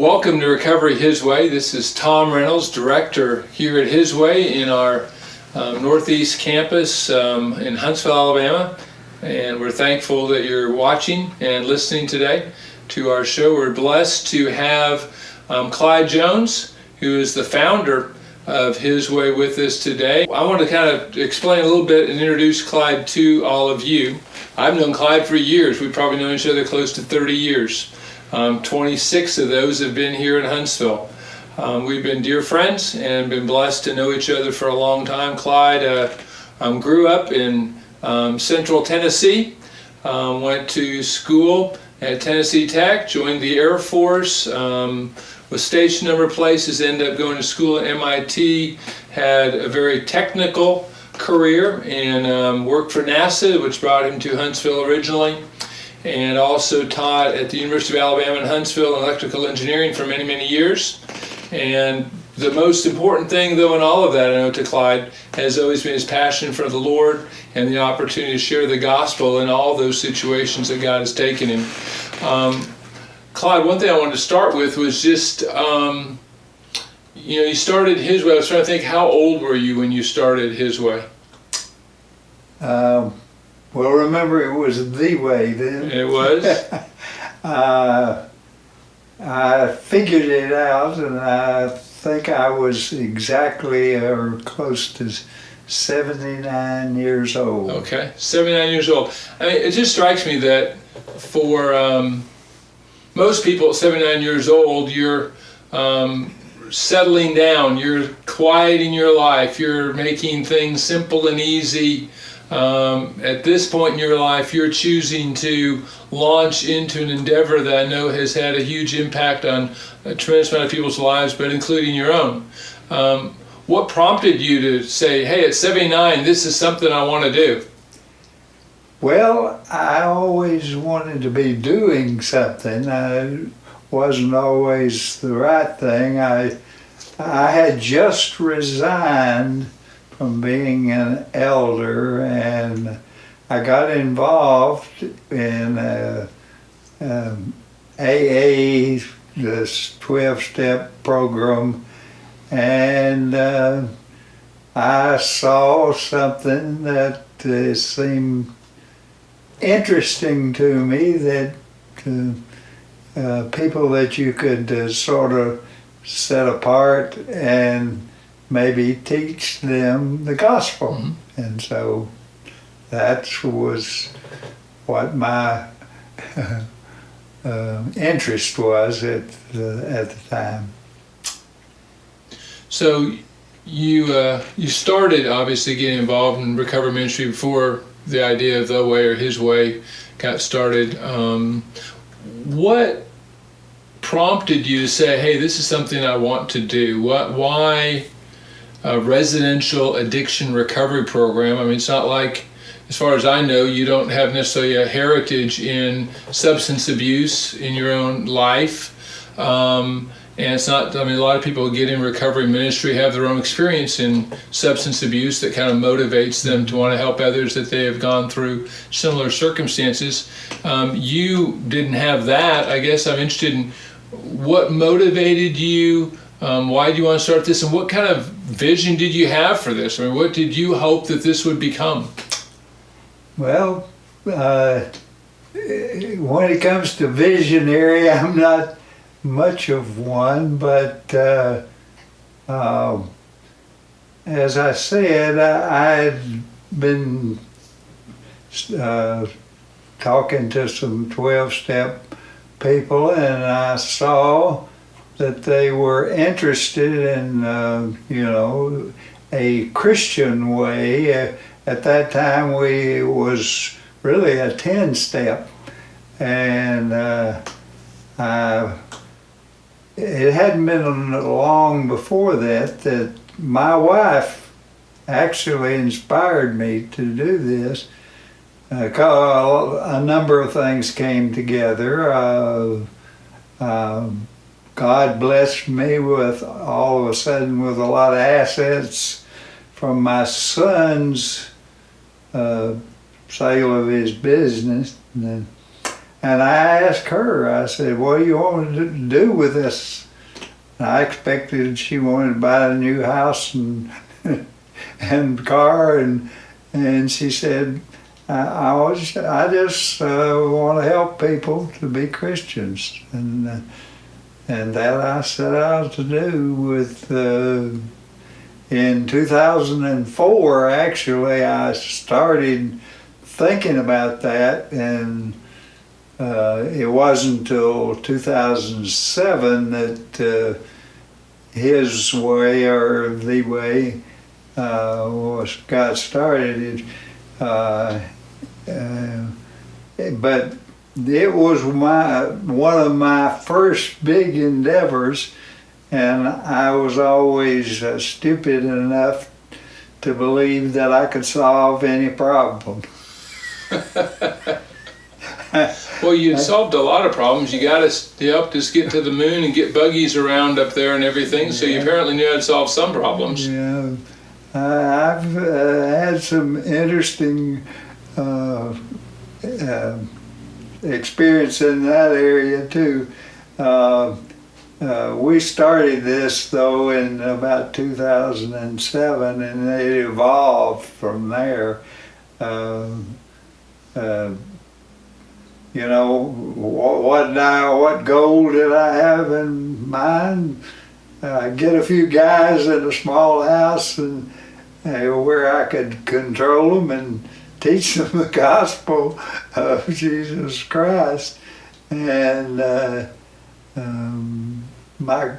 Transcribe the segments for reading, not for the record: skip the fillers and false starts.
Welcome to Recovery His Way. This is Tom Reynolds, director here at His Way in our Northeast campus in Huntsville, Alabama. And we're thankful that you're watching and listening today to our show. We're blessed to have Clyde Jones, who is the founder of His Way, with us today. I want to kind of explain a little bit and introduce Clyde to all of you. I've known Clyde for years. We've probably known each other close to 30 years. 26 of those have been here in Huntsville. We've been dear friends and been blessed to know each other for a long time. Clyde grew up in Central Tennessee, went to school at Tennessee Tech, joined the Air Force, was stationed a number of places, ended up going to school at MIT, had a very technical career, and worked for NASA, which brought him to Huntsville originally, and also taught at the University of Alabama in Huntsville in electrical engineering for many, many years. And the most important thing, though, in all of that, I know, to Clyde, has always been his passion for the Lord and the opportunity to share the gospel in all those situations that God has taken him. Clyde, one thing I wanted to start with was just, you started His Way. I was trying to think, how old were you when you started His Way? Well, remember, it was the way then. It was? I figured it out, and I think I was exactly or close to 79 years old. Okay, 79 years old. I mean, it just strikes me that for most people at 79 years old, you're settling down, you're quieting your life, you're making things simple and easy. At this point in your life, you're choosing to launch into an endeavor that I know has had a huge impact on a tremendous amount of people's lives, but including your own. What prompted you to say, hey, at 79, this is something I want to do? Well, I always wanted to be doing something. It wasn't always the right thing. I had just resigned from being an elder, and I got involved in AA, this 12-step program, and I saw something that seemed interesting to me, that people that you could sort of set apart and maybe teach them the gospel. Mm-hmm. And so that was what my interest was at the time. So you started obviously getting involved in recovery ministry before the idea of the way or His Way got started. What prompted you to say, hey, this is something I want to do? Why a residential addiction recovery program? I mean, it's not like, as far as I know, you don't have necessarily a heritage in substance abuse in your own life. And it's not, I mean, a lot of people who get in recovery ministry have their own experience in substance abuse that kind of motivates them to want to help others that they have gone through similar circumstances. You didn't have that. I guess I'm interested in what motivated you. Why do you want to start this, and what kind of vision did you have for this? I mean, what did you hope that this would become? Well, when it comes to visionary, I'm not much of one, but as I said, I'd been talking to some 12-step people, and I saw that they were interested in, a Christian way. At that time, we was really a 10-step, and it hadn't been long before that my wife actually inspired me to do this. A number of things came together. God blessed me with, all of a sudden, with a lot of assets from my son's sale of his business. And And I asked her, I said, what do you want to do with this? And I expected she wanted to buy a new house and and car, and she said, I just want to help people to be Christians, and that I set out to do with. In 2004, actually, I started thinking about that, and it wasn't until 2007 that his way, or the way, got started. But it was one of my first big endeavors, and I was always stupid enough to believe that I could solve any problem. Well, you solved a lot of problems. You helped us get to the moon and get buggies around up there and everything, so you apparently knew how to solve some problems. Yeah, I've had some interesting experience in that area too. We started this though in about 2007, and it evolved from there. You know, what goal did I have in mind? Get a few guys in a small house and where I could control them and teach them the gospel of Jesus Christ. And my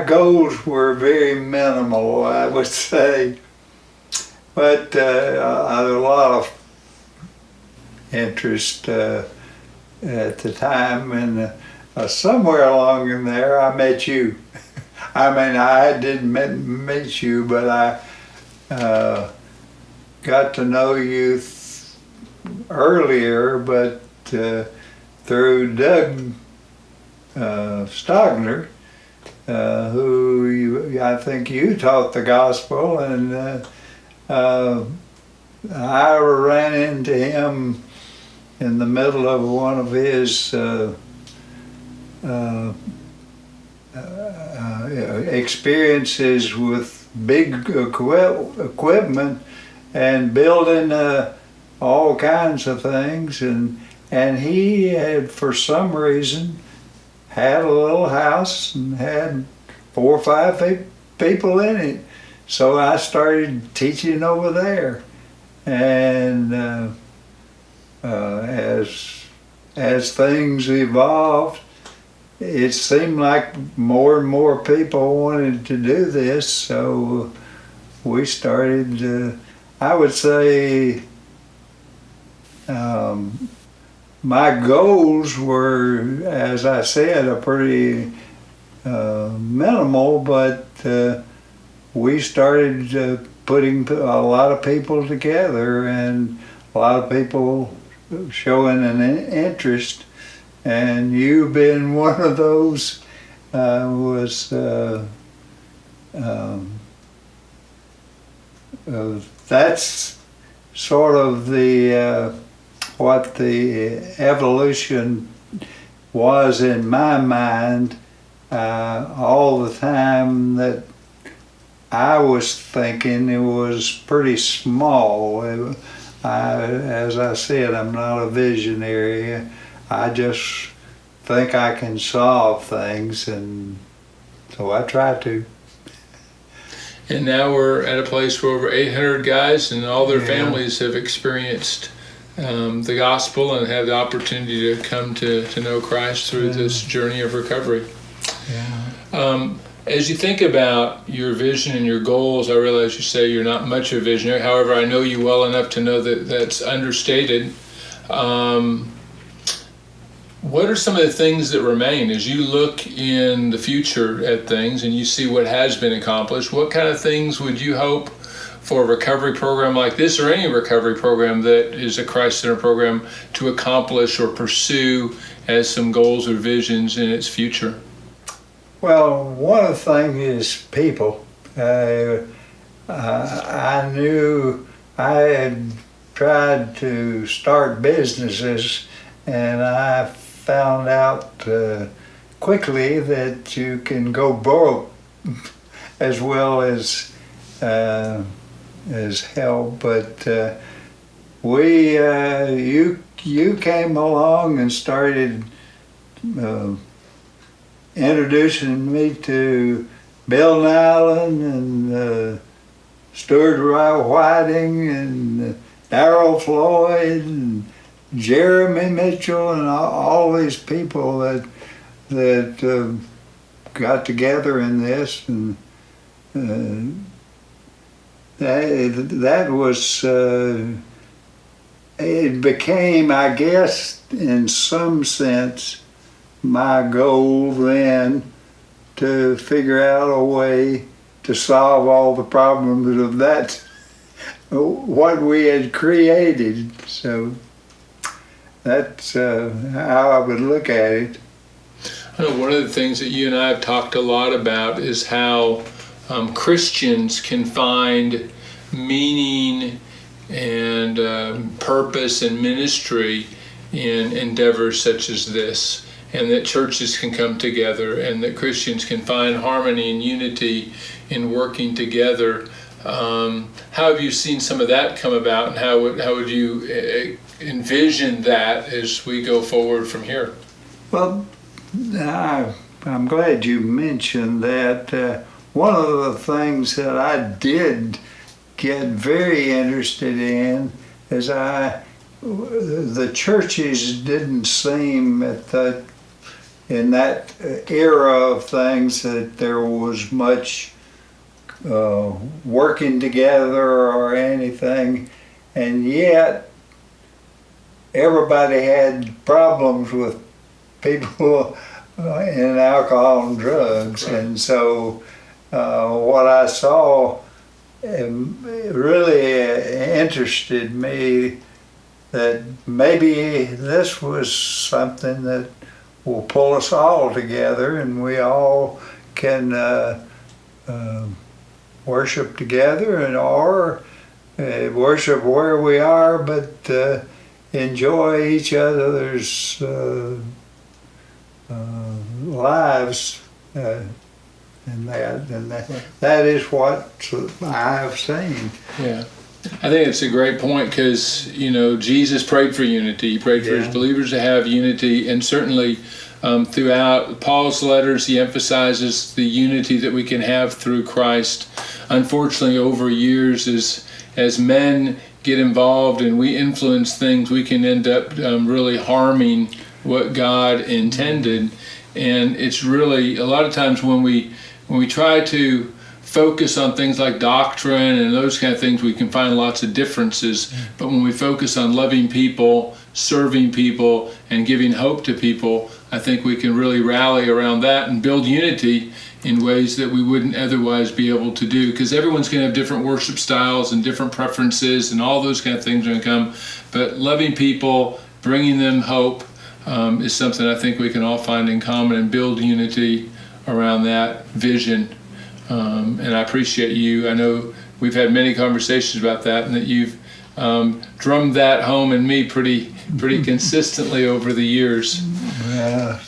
goals were very minimal, I would say, but I had a lot of interest at the time, and somewhere along in there I met you. I mean, I didn't meet you, but I got to know you earlier, but through Doug Stogner, who I think you taught the gospel, and I ran into him in the middle of one of his experiences with big equipment and building all kinds of things, and he had, for some reason, had a little house and had 4 or 5 people in it. So I started teaching over there, and as things evolved, it seemed like more and more people wanted to do this, so we started, I would say, my goals were, as I said, a pretty minimal, but we started putting a lot of people together, and a lot of people showing an interest, and you've been one of those. That's sort of the what the evolution was in my mind all the time. That I was thinking it was pretty small. As I said, I'm not a visionary. I just think I can solve things, and so I try to. And now we're at a place where over 800 guys and all their families have experienced the gospel and had the opportunity to come to know Christ through this journey of recovery. Yeah. As you think about your vision and your goals, I realize you say you're not much of a visionary. However, I know you well enough to know that that's understated. What are some of the things that remain as you look in the future at things and you see what has been accomplished? What kind of things would you hope for a recovery program like this, or any recovery program that is a Christ-centered program, to accomplish or pursue as some goals or visions in its future? Well, one of the things is people. I knew I had tried to start businesses and I found out quickly that you can go broke as well as help. But you came along and started introducing me to Bill Nyland and Stuart Whiting and Darrell Floyd and Jeremy Mitchell and all these people that got together in this, and that was it became, I guess, in some sense, my goal then to figure out a way to solve all the problems of that, what we had created. So that's how I would look at it. I know one of the things that you and I have talked a lot about is how Christians can find meaning and purpose and ministry in endeavors such as this, and that churches can come together and that Christians can find harmony and unity in working together. How have you seen some of that come about, and how would you envision that as we go forward from here? Well, I'm glad you mentioned that. One of the things that I did get very interested in is the churches didn't seem in that era of things that there was much working together or anything, and yet everybody had problems with people in alcohol and drugs. Right. And so what I saw really interested me, that maybe this was something that will pull us all together, and we all can worship together, and or worship where we are, but enjoy each other's lives, and that is what I've seen. Yeah, I think it's a great point, because Jesus prayed for unity. He prayed for his believers to have unity, and certainly throughout Paul's letters he emphasizes the unity that we can have through Christ. Unfortunately, over years, as men get involved and we influence things, we can end up really harming what God intended. And it's really, a lot of times when we try to focus on things like doctrine and those kind of things, we can find lots of differences. But when we focus on loving people, serving people, and giving hope to people, I think we can really rally around that and build unity in ways that we wouldn't otherwise be able to do, because everyone's going to have different worship styles and different preferences, and all those kind of things are going to come. But loving people, bringing them hope, is something I think we can all find in common and build unity around that vision. And I appreciate you. I know we've had many conversations about that, and that you've drummed that home in me pretty consistently over the years. Yeah.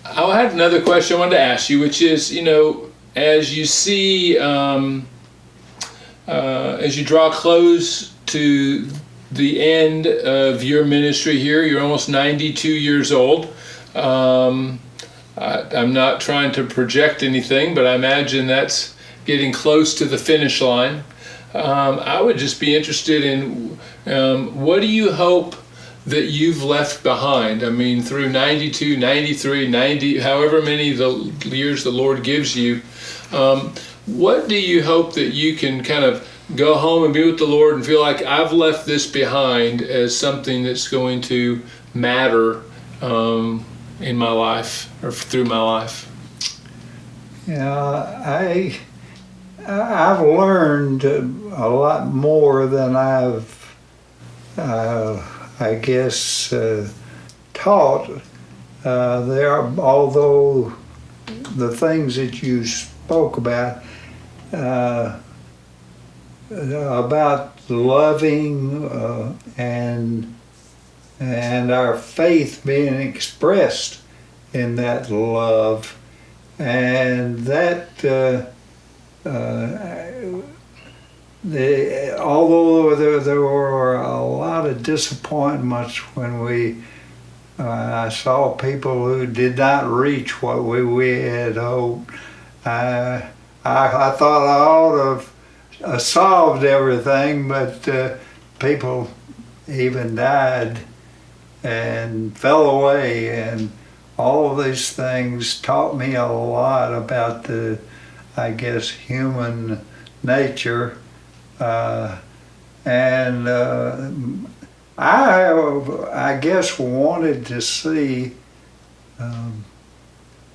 I had another question I wanted to ask you, which is, as you see, as you draw close to the end of your ministry here, you're almost 92 years old. I'm not trying to project anything, but I imagine that's getting close to the finish line. I would just be interested in what do you hope that you've left behind? I mean, through 92, 93, 90, however many the years the Lord gives you, what do you hope that you can kind of go home and be with the Lord and feel like I've left this behind as something that's going to matter in my life or through my life? Yeah, I've learned a lot more than I've, I guess, taught. Although the things that you spoke about loving and and our faith being expressed in that love. And that although there were a lot of disappointments when I saw people who did not reach what we had hoped, I thought I ought to have solved everything, but people even died and fell away, and all of these things taught me a lot about the, I guess, human nature. And I guess wanted to see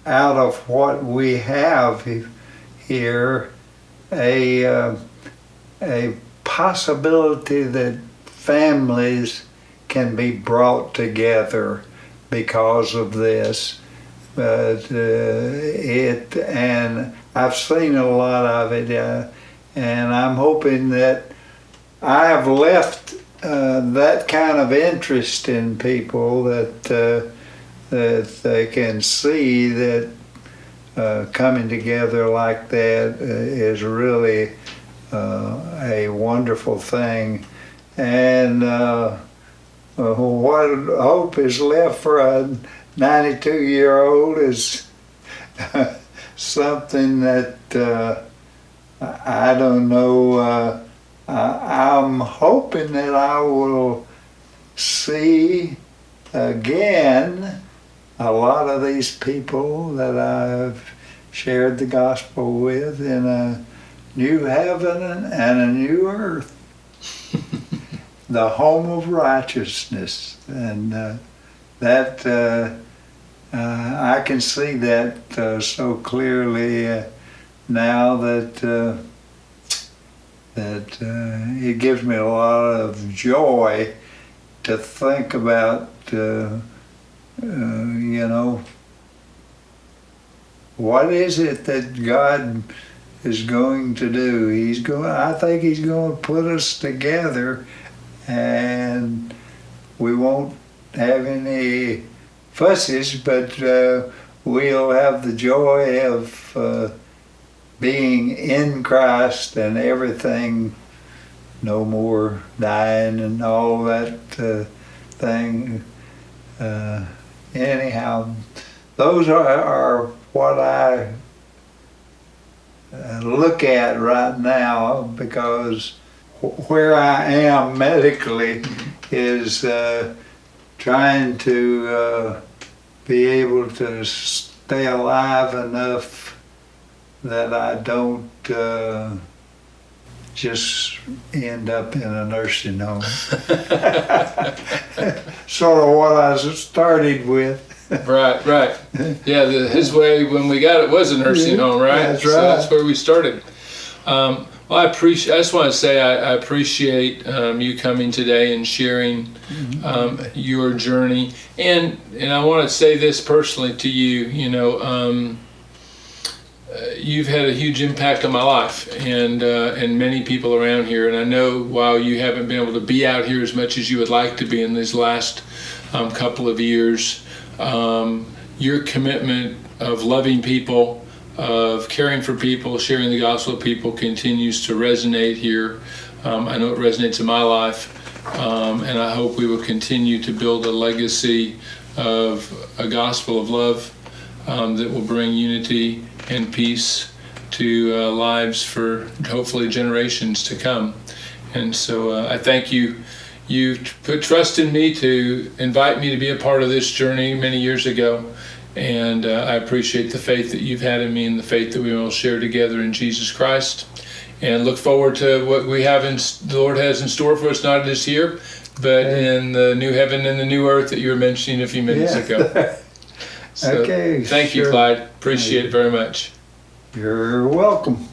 out of what we have here a possibility that families can be brought together because of this. But and I've seen a lot of it, and I'm hoping that I have left that kind of interest in people that they can see that coming together like that is really a wonderful thing. And what hope is left for a 92-year-old is something that I don't know. I'm hoping that I will see again a lot of these people that I've shared the gospel with in a new heaven and a new earth, the home of righteousness. And that I can see that so clearly now that it gives me a lot of joy to think about, what is it that God is going to do? I think He's going to put us together, and we won't have any fusses, but we'll have the joy of being in Christ and everything, no more dying and all that thing. Anyhow, those are what I look at right now, because where I am medically is trying to be able to stay alive enough that I don't just end up in a nursing home. Sort of what I started with. Right. Yeah, his way when we got it was a nursing home, right? That's right. So that's where we started. Well, I just want to say I appreciate you coming today and sharing your journey, and I want to say this personally to you. You've had a huge impact on my life and many people around here. And I know while you haven't been able to be out here as much as you would like to be in these last couple of years, your commitment of loving people, of caring for people, sharing the gospel with people continues to resonate here. I know it resonates in my life, and I hope we will continue to build a legacy of a gospel of love that will bring unity and peace to lives for hopefully generations to come. And so I thank you. You put trust in me to invite me to be a part of this journey many years ago. And I appreciate the faith that you've had in me and the faith that we will share together in Jesus Christ. And look forward to what we have the Lord has in store for us, not this year, but in the new heaven and the new earth that you were mentioning a few minutes ago. So, Okay. Thank you, Clyde. Appreciate it very much. You're welcome.